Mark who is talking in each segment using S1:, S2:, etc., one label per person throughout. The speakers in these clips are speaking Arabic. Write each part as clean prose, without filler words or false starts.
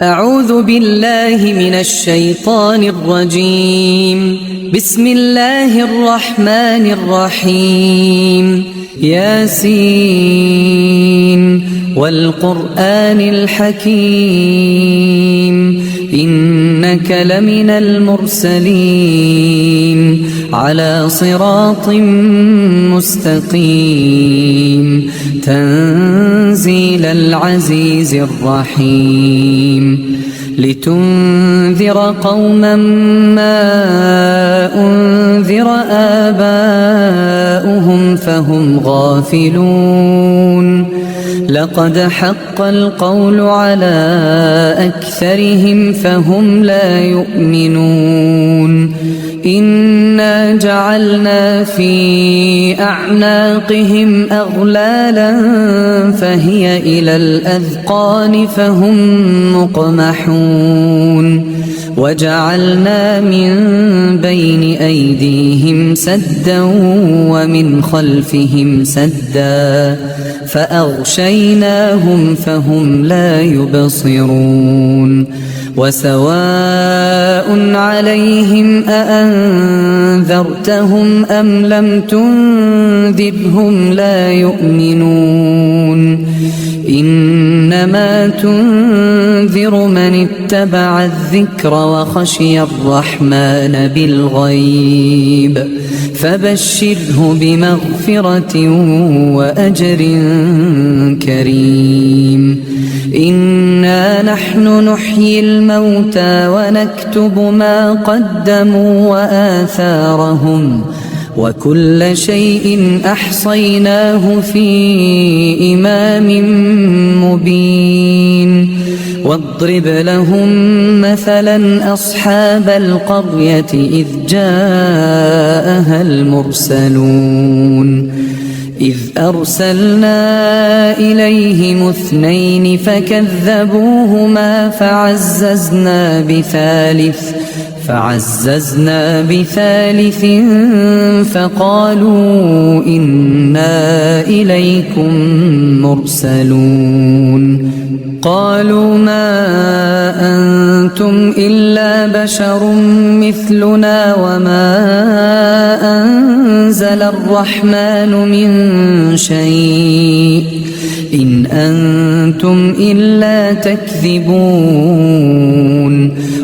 S1: أعوذ بالله من الشيطان الرجيم. بسم الله الرحمن الرحيم. ياسين والقرآن الحكيم إنك لمن المرسلين على صراط مستقيم تنزيل العزيز الرحيم لتنذر قوما ما أنذر آباؤهم فهم غافلون لقد حق القول على أكثرهم فهم لا يؤمنون إنا جعلنا في أعناقهم أغلالا فهي إلى الأذقان فهم مقمحون وجعلنا من بين أيديهم سدا ومن خلفهم سدا فأغشيناهم فهم لا يبصرون وسواء عليهم أأنذرتهم أم لم تنذرهم لا يؤمنون إنما تنذر من اتبع الذكر وخشي الرحمن بالغيب فبشره بمغفرة وأجر كريم إنا نحن نحيي الموتى ونكتب ما قدموا وآثارهم وكل شيء أحصيناه في إمام مبين واضرب لهم مثلا أصحاب القرية إذ جاءها المرسلون إذ أرسلنا إليهم اثنين فكذبوهما فعززنا بثالث فقالوا إنا إليكم مرسلون قالوا ما أنتم إلا بشر مثلنا وما أنزل الرحمن من شيء إن أنتم إلا تكذبون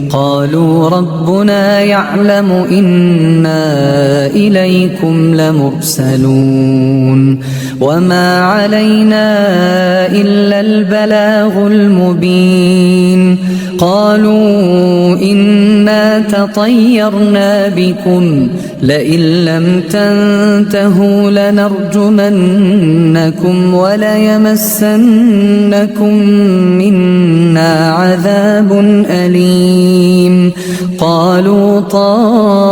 S1: قالوا ربنا يعلم إنا إليكم لمرسلون وما علينا إلا البلاغ المبين قالوا إنا تطيرنا بكم لئن لم تنتهوا لنرجمنكم وليمسنكم منا عذاب أليم قالوا طائركم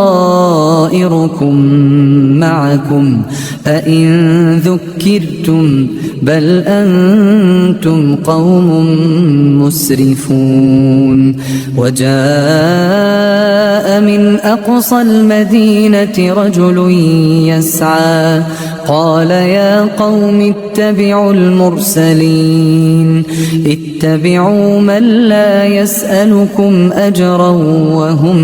S1: معكم أئن ذكرتم بل أنتم قوم مسرفون وجاء من أقصى المدينة رجل يسعى قال يا قوم اتبعوا المرسلين اتبعوا من لا يسألكم أجرا وهم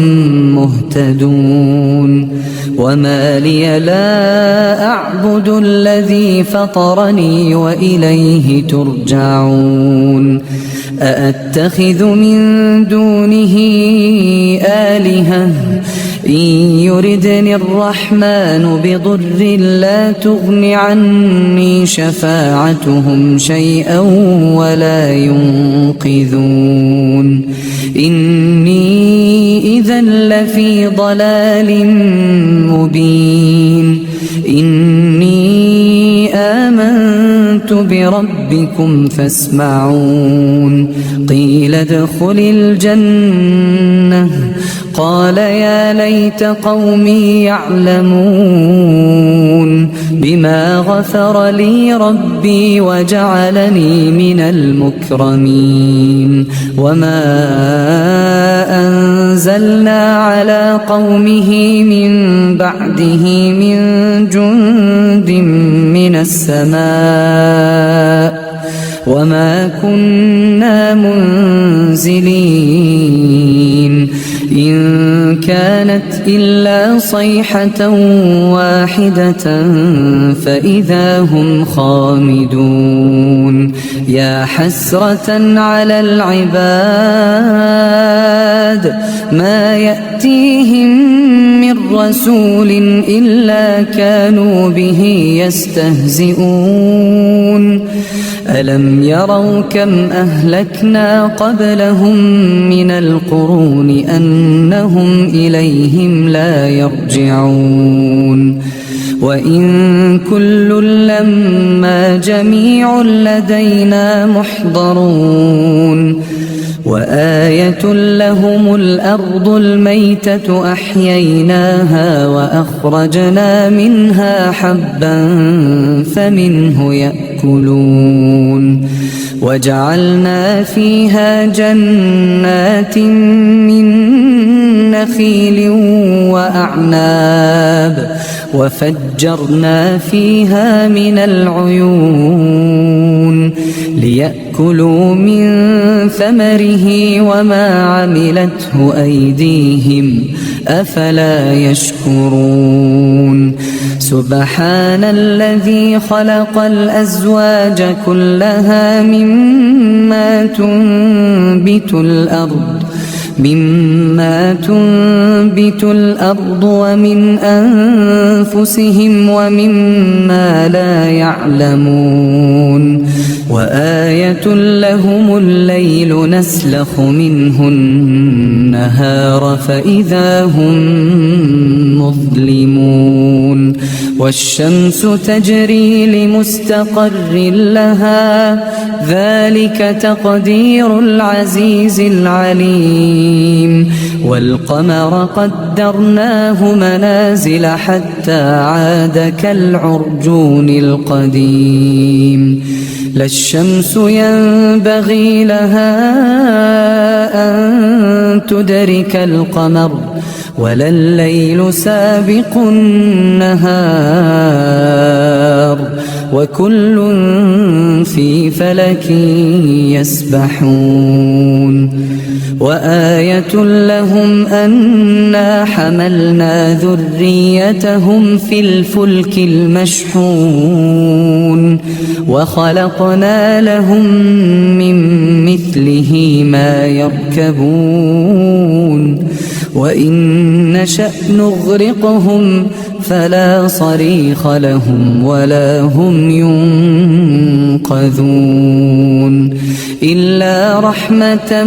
S1: مهتدون وما لي لا أعبد الذي فطرني وإليه ترجعون أأتخذ من دونه آلهة إن يردني الرحمن بضر لا تغن عني شفاعتهم شيئا ولا ينقذون إني إذا لفي ضلال مبين إني آمنت بربكم فاسمعون قيل ادخل الجنة قال يا ليت قومي يعلمون بما غفر لي ربي وجعلني من المكرمين وما أنزلنا على قومه من بعده من جند من السماء وما كنا منزلين إن كانت إلا صيحة واحدة فإذا هم خامدون يا حسرة على العباد ما يأتيهم من رسول إلا كانوا به يستهزئون ألم يروا كم أهلكنا قبلهم من القرون أنهم إليهم لا يرجعون وإن كل لما جميع لدينا محضرون وآية لهم الأرض الميتة أحييناها وأخرجنا منها حبا فمنه يأكلون وجعلنا فيها جنات من نخيل وأعناب وفجرنا فيها من العيون ليأكلوا من ثمره وما عملته أيديهم أفلا يشكرون سبحان الذي خلق الأزواج كلها مما تنبت الأرض ومن أنفسهم ومما لا يعلمون وآية لهم الليل نسلخ منه النهار فإذا هم مظلمون والشمس تجري لمستقر لها ذلك تقدير العزيز العليم والقمر قدرناه منازل حتى عاد كالعرجون القديم لا الشمس ينبغي لها أن تدرك القمر ولا الليل سابق النهار وكل في فلك يسبحون وآية لهم أنا حملنا ذريتهم في الفلك المشحون وخلقنا لهم من مثله ما يركبون وإن نشأ نغرقهم فلا صريخ لهم ولا هم ينقذون إلا رحمة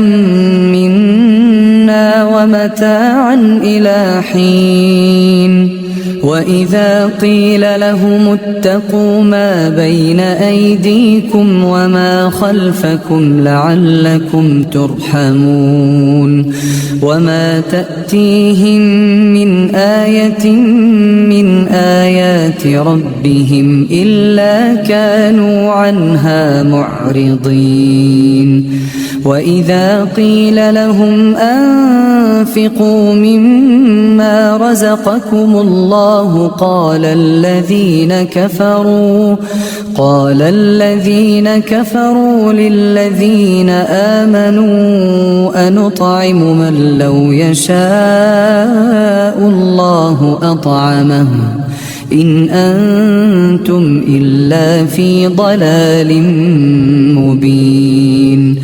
S1: منا ومتاعا إلى حين وإذا قيل لهم اتقوا ما بين أيديكم وما خلفكم لعلكم ترحمون وما تأتيهم من آية من آيات ربهم إلا كانوا عنها معرضين وإذا قيل لهم أنفقوا مما رزقكم الله قال الذين كفروا للذين آمنوا أنطعم من لو يشاء الله أطعمه إن أنتم إلا في ضلال مبين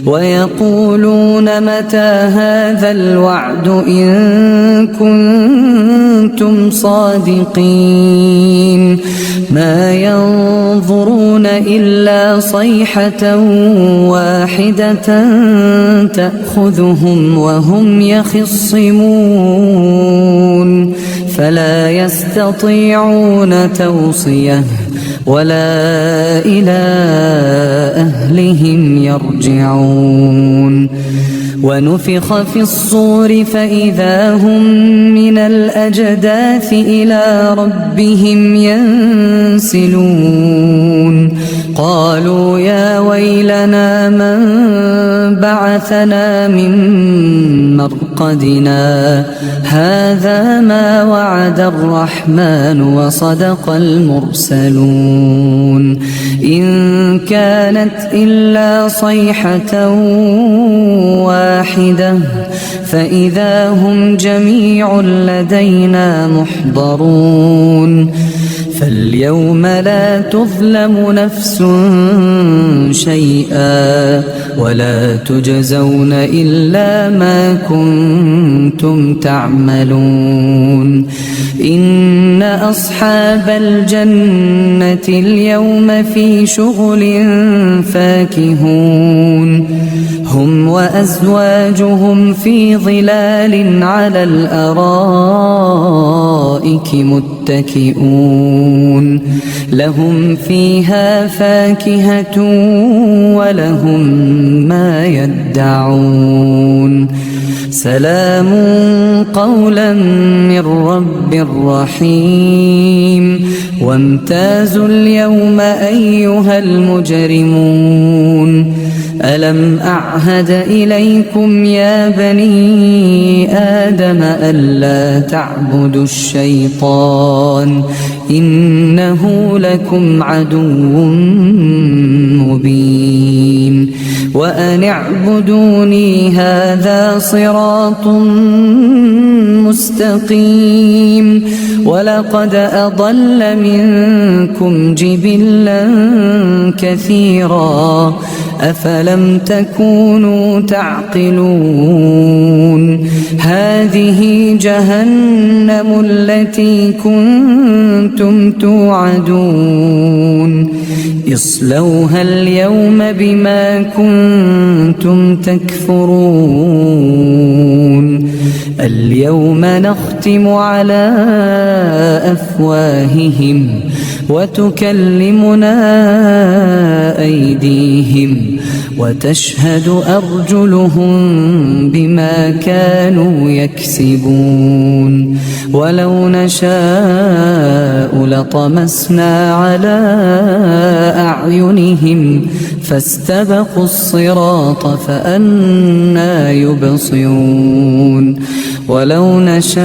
S1: ويقولون متى هذا الوعد إن كنتم صادقين ما ينظرون إلا صيحة واحدة تأخذهم وهم يخصمون فلا يستطيعون توصية ولا إلى أهلهم يرجعون ونفخ في الصور فإذا هم من الأجداث إلى ربهم ينسلون قالوا يا ويلنا من بعثنا من مرقدنا هذا ما وعد الرحمن وصدق المرسلون إن كانت إلا صيحة واحدة فإذا هم جميع لدينا محضرون فاليوم لا تظلم نفس شيئا ولا تجزون إلا ما كنتم تعملون إن أصحاب الجنة اليوم في شغل فاكهون هم وأزواجهم في ظلال على الأرائك متكئون لهم فيها فاكهة ولهم ما يدعون سلام قولا من رب رحيم وامتازوا اليوم أيها المجرمون ألم أعهد إليكم يا بني آدم ألا تعبدوا الشيطان إنه لكم عدو مبين وأن اعبدوني هذا صراط مستقيم ولقد أضل منكم جبلا كثيرا أفلم تكونوا تعقلون هذه جهنم التي كنتم توعدون اصلوها اليوم بما كنتم تكفرون اليوم نختم على أفواههم وتكلمنا أيديهم وتشهد أرجلهم بما كانوا يكسبون ولو نشاء لطمسنا على أعينهم فاستبقوا الصراط فأنى يبصرون ولو نشاء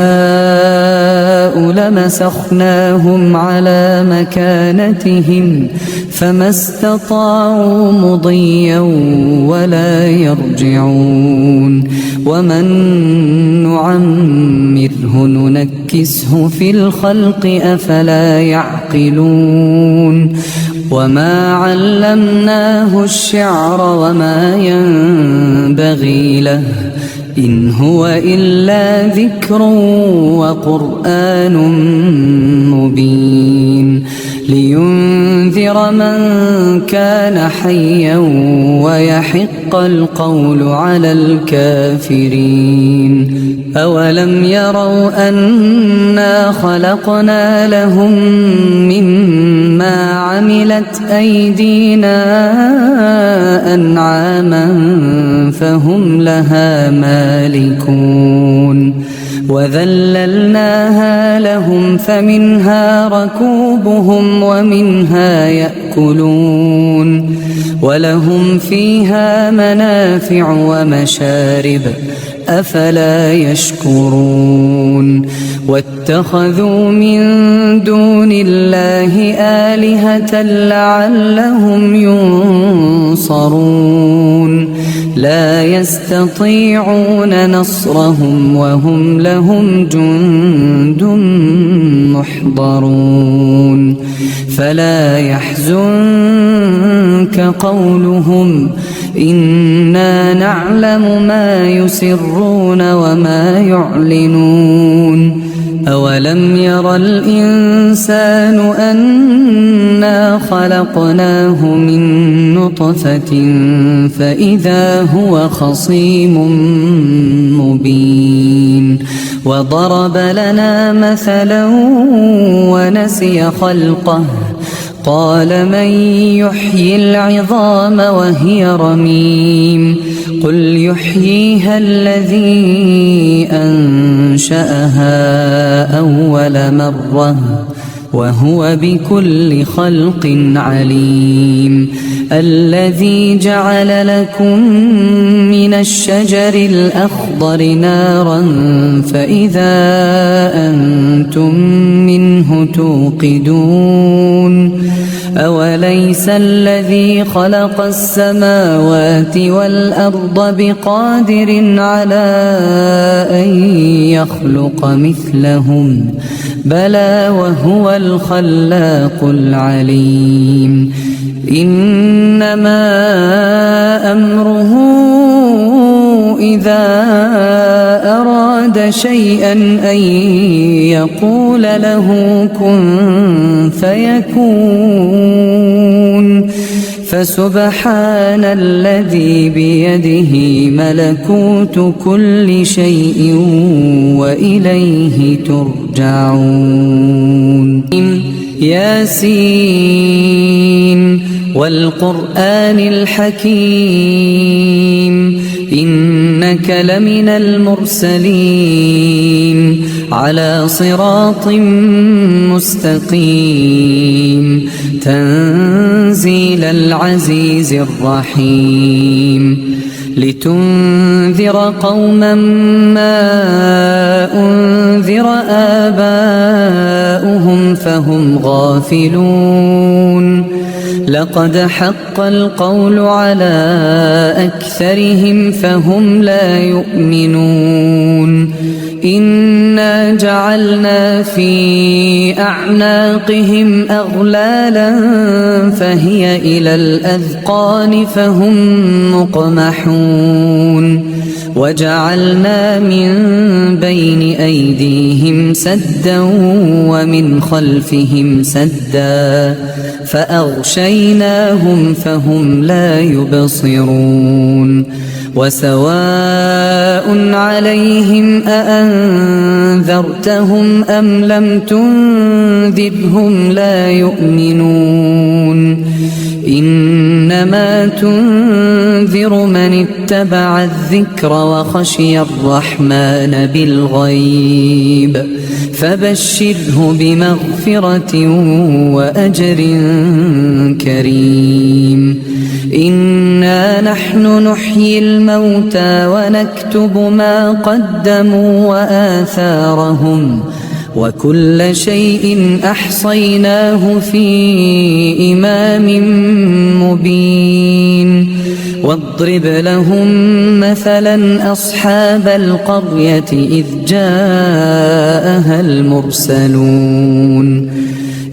S1: لمسخناهم على مكانتهم فما استطاعوا مضيا ولا يرجعون ومن نعمره ننكسه في الخلق أفلا يعقلون وما علمناه الشعر وما ينبغي له إن هو إلا ذكر وقرآن مبين لينذر من كان حيا ويحق القول على الكافرين أولم يروا أنا خلقنا لهم مما عملت أيدينا أنعاما فهم لها مالكون وذللناها لهم فمنها ركوبهم ومنها يأكلون ولهم فيها منافع ومشارب أفلا يشكرون واتخذوا من دون الله آلهة لعلهم ينصرون لا يستطيعون نصرهم وهم لهم جند محضرون فلا يحزنك قولهم إنا نعلم ما يسرون وما يعلنون أولم ير الإنسان أنا خلقناه من نطفة فإذا هو خصيم مبين وضرب لنا مثلا ونسي خلقه قال من يحيي العظام وهي رميم قل يحييها الذي أنشأها أول مرة وهو بكل خلق عليم الذي جعل لكم من الشجر الأخضر نارا فإذا أنتم منه توقدون أوليس الذي خلق السماوات والأرض بقادر على أن يخلق مثلهم بلى وهو الخلاق العليم إنما أمره إذا أراد شيئا أن يقول له كن فيكون فسبحان الذي بيده ملكوت كل شيء وإليه ترجعون ياسين والقرآن الحكيم إنك لمن المرسلين على صراط مستقيم تنزيل العزيز الرحيم لتنذر قوما ما أنذر آباؤهم فهم غافلون لقد حق القول على أكثرهم فهم لا يؤمنون إنا جعلنا في أعناقهم أغلالا فهي إلى الأذقان فهم مقمحون وجعلنا من بين أيديهم سدا ومن خلفهم سدا فأغشيناهم فهم لا يبصرون وسواء عليهم أأنذرتهم أم لم تنذرهم لا يؤمنون إنما تنذر من اتبع الذكر وخشي الرحمن بالغيب فبشره بمغفرة وأجر كريم إنا نحن نحيي الموتى ونكتب ما قدموا وآثارهم وكل شيء أحصيناه في إمام مبين واضرب لهم مثلا أصحاب القرية إذ جاءها المرسلون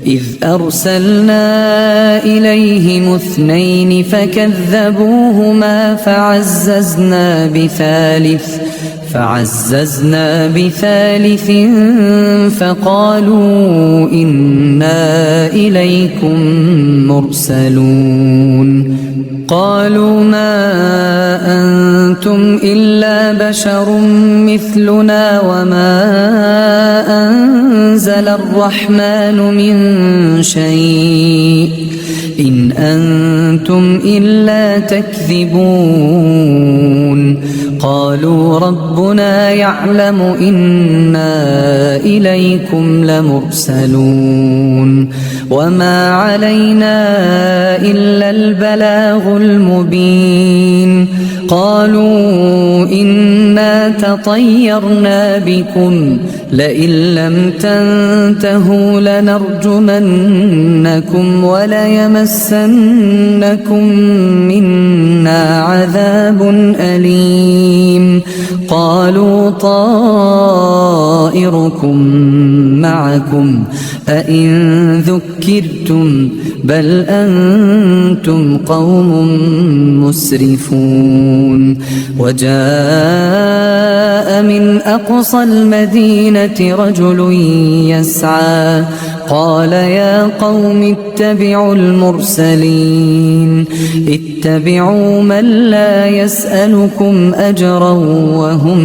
S1: إذ أرسلنا إليهم اثنين فكذبوهما فعززنا بثالث فقالوا إنا إليكم مرسلون قالوا ما أنتم إلا بشر مثلنا وما أنزل الرحمن من شيء إن أنتم إلا تكذبون قالوا ربنا يعلم إنا إليكم لمرسلون وما علينا إلا البلاغ المبين قالوا إنا تطيرنا بكم لئن لم تنتهوا لنرجمنكم وليمسنكم منا عذاب أليم قالوا طائركم معكم أئن ذكرتم بل أنتم قوم مسرفون وجاء من أقصى المدينة رجل يسعى قال يا قوم اتبعوا المرسلين اتبعوا من لا يسألكم أجرا وهم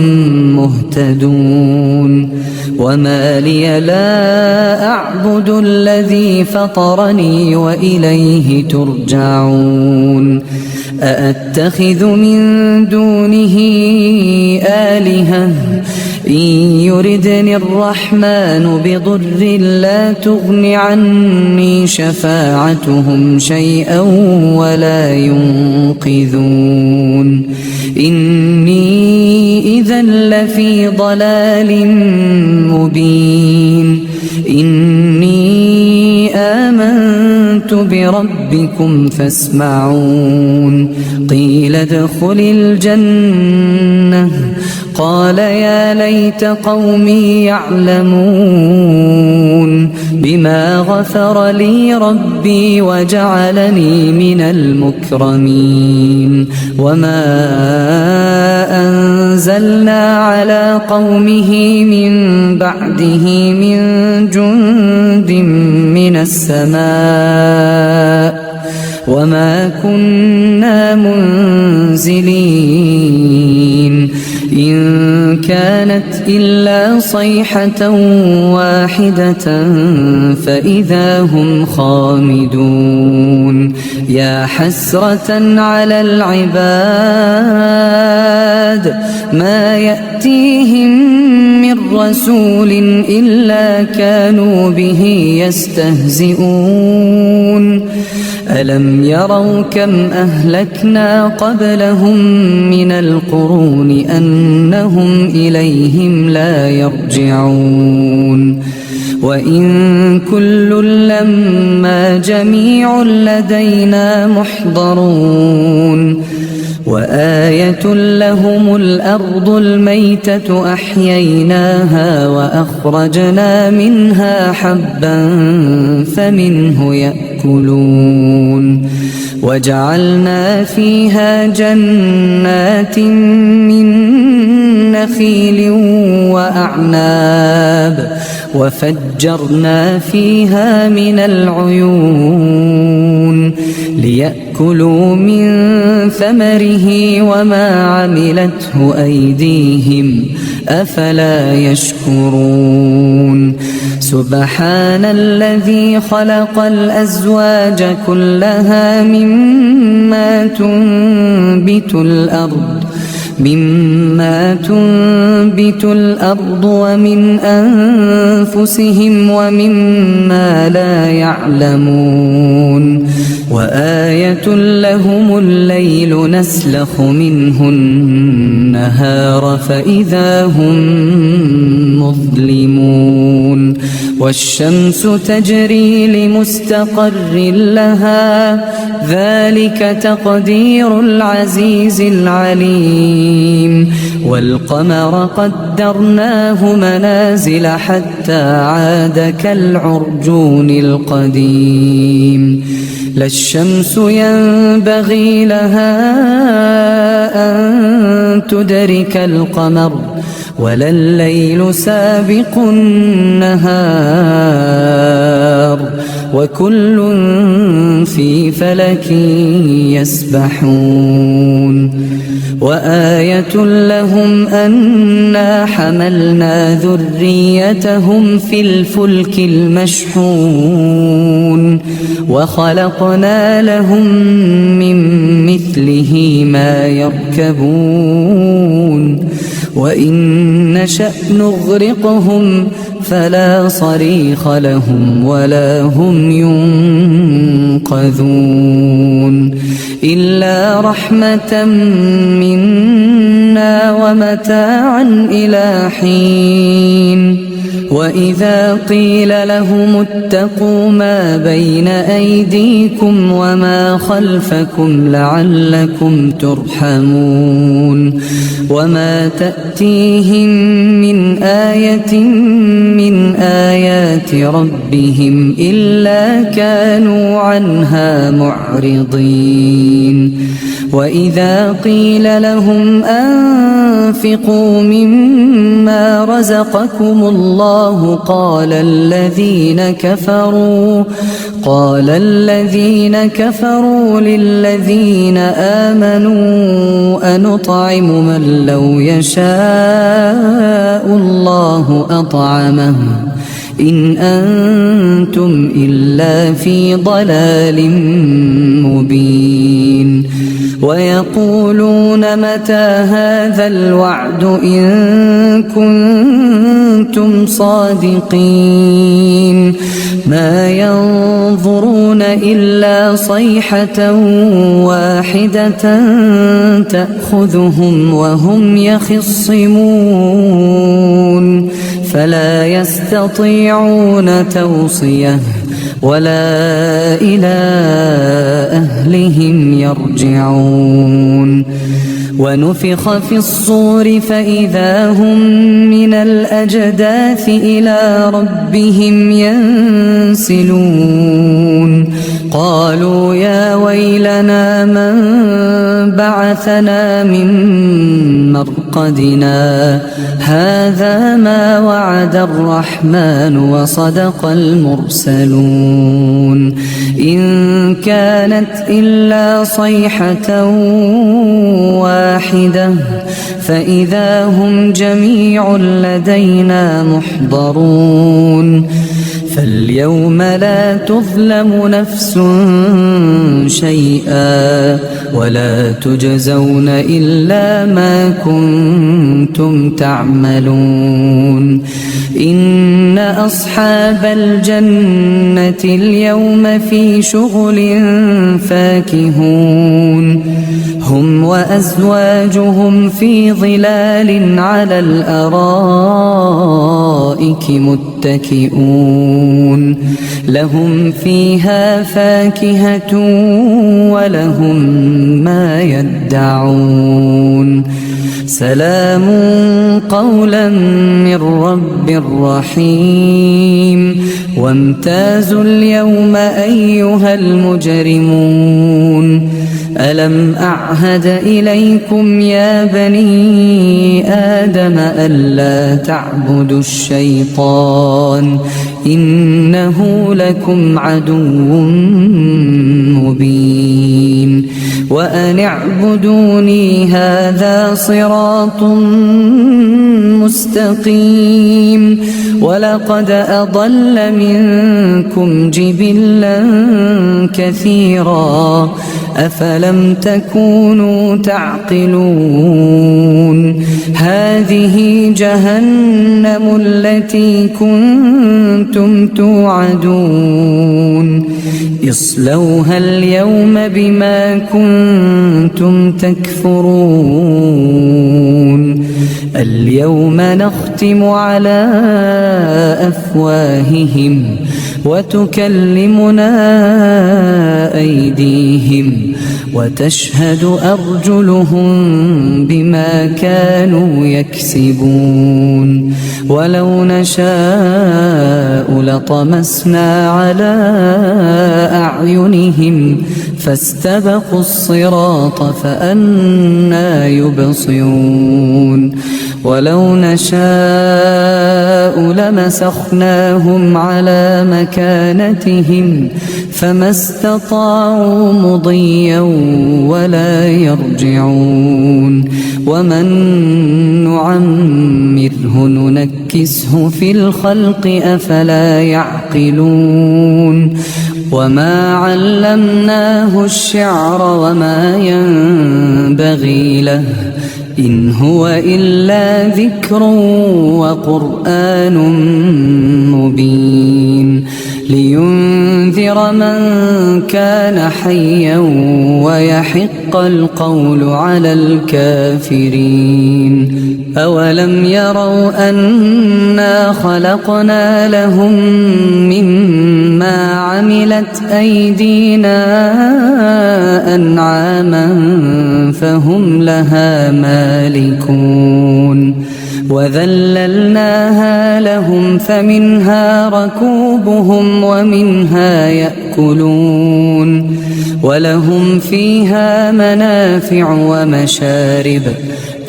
S1: مهتدون وما لي لا أعبد الذي فطرني وإليه ترجعون أأتخذ من دونه آلهة إن يردني الرحمن بضر لا تغن عني شفاعتهم شيئا ولا ينقذون إني إذا لفي ضلال مبين إني آمنت بربكم فاسمعون قيل ادخل الجنة قال يا ليت قومي يعلمون بما غفر لي ربي وجعلني من المكرمين وما أنزلنا على قومه من بعده من جند من السماء وما كنا منزلين إن كانت إلا صيحة واحدة فإذا هم خامدون يا حسرة على العباد ما يأتيهم من رسول إلا كانوا به يستهزئون ألم يروا كم أهلكنا قبلهم من القرون أنهم إليهم لا يرجعون وإن كل لما جميع لدينا محضرون وآية لهم الأرض الميتة أحييناها وأخرجنا منها حبا فمنه يأكلون وجعلنا فيها جنات من نخيل وأعناب وفجرنا فيها من العيون ليأكلوا من ثمره وما عملته أيديهم أفلا يشكرون سبحان الذي خلق الأزواج كلها مما تنبت الأرض ومن أنفسهم ومما لا يعلمون وآية لهم الليل نسلخ منه النهار فإذا هم مظلمون والشمس تجري لمستقر لها ذلك تقدير العزيز العليم والقمر قدرناه منازل حتى عاد كالعرجون القديم لا الشمس ينبغي لها أن تدرك القمر ولا الليل سابق النهار وكل في فلك يسبحون وآية لهم أنا حملنا ذريتهم في الفلك المشحون وخلقنا لهم من مثله ما يركبون وإن نشأ نغرقهم فلا صريخ لهم ولا هم ينقذون إلا رحمة منا ومتاعا إلى حين وإذا قيل لهم اتقوا ما بين أيديكم وما خلفكم لعلكم ترحمون وما تأتيهم من آية من آيات ربهم إلا كانوا عنها معرضين وإذا قيل لهم أنفقوا مما رزقكم الله قال الذين كفروا للذين آمنوا أنطعم من لو يشاء الله أطعمه إن أنتم إلا في ضلال مبين ويقولون متى هذا الوعد إن كنتم صادقين ما ينظرون إلا صيحة واحدة تأخذهم وهم يخصمون فلا يستطيعون توصية ولا إلى أهلهم يرجعون ونفخ في الصور فإذا هم من الأجداث إلى ربهم ينسلون قالوا يا ويلنا من بعثنا من مرقدنا هذا ما وعد الرحمن وصدق المرسلون إن كانت إلا صيحة واحدة فإذا هم جميع لدينا محضرون فاليوم لا تظلم نفس شيئا ولا تجزون إلا ما كنتم تعملون إن أصحاب الجنة اليوم في شغل فاكهون هم وأزواجهم في ظلال على الأرائك متكئون لهم فيها فاكهة ولهم ما يدعون سلام قولا من رب رحيم وامتازوا اليوم أيها المجرمون ألم أعهد إليكم يا بني آدم ألا تعبدوا الشيطان إنه لكم عدو مبين وأن اعبدوني هذا صراط مستقيم ولقد أضل منكم جبلا كثيرا أفلم تكونوا تعقلون هذه جهنم التي كنتم توعدون اصلوها اليوم بما كنتم تكفرون اليوم نختم على أفواههم وتكلمنا أيديهم وتشهد أرجلهم بما كانوا يكسبون ولو نشاء لطمسنا على أعينهم فاستبقوا الصراط فأنى يبصرون ولو نشاء لمسخناهم على مكانتهم فما استطاعوا مضيا ولا يرجعون ومن نعمره ننكسه في الخلق أفلا يعقلون وما علمناه الشعر وما ينبغي له إن هو إلا ذكر وقرآن مبين لينذر من كان حيا ويحق القول على الكافرين أولم يروا أنا خلقنا لهم مما عملت أيدينا أنعاما فهم لها مالكون وذللناها لهم فمنها ركوبهم ومنها يأكلون ولهم فيها منافع ومشارب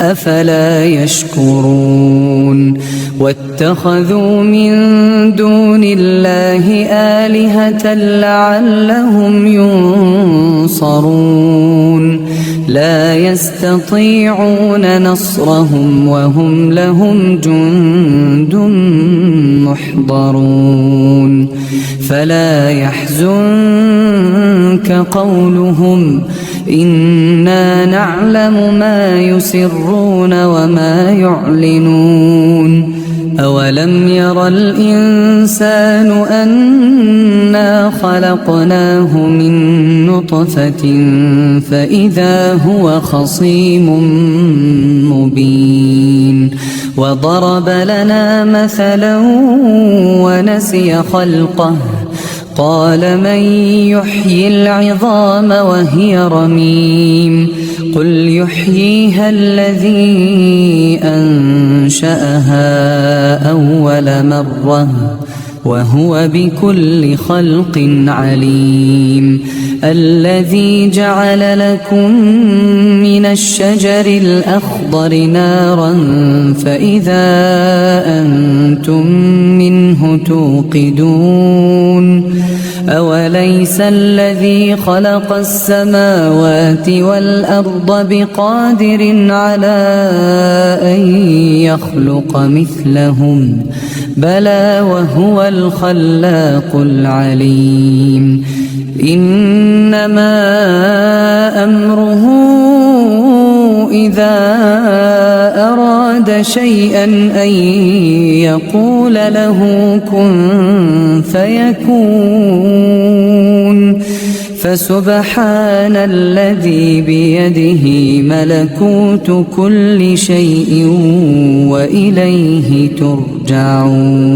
S1: أفلا يشكرون واتخذوا من دون الله آلهة لعلهم ينصرون لا يستطيعون نصرهم وهم لهم جند محضرون فلا يحزنك قولهم إنا نعلم ما يسرون وما يعلنون أولم ير الإنسان أنا خلقناه من نطفة فإذا هو خصيم مبين وضرب لنا مثلا ونسي خلقه قال من يحيي العظام وهي رميم قل يحييها الذي أنشأها أول مرة وهو بكل خلق عليم الذي جعل لكم من الشجر الأخضر نارا فإذا أنتم منه توقدون أوليس الذي خلق السماوات والأرض بقادر على أن يخلق مثلهم بلى وهو الخلاق العليم إنما أمره إذا أراد شيئا أن يقول له كن فيكون فسبحان الذي بيده ملكوت كل شيء وإليه ترجعون.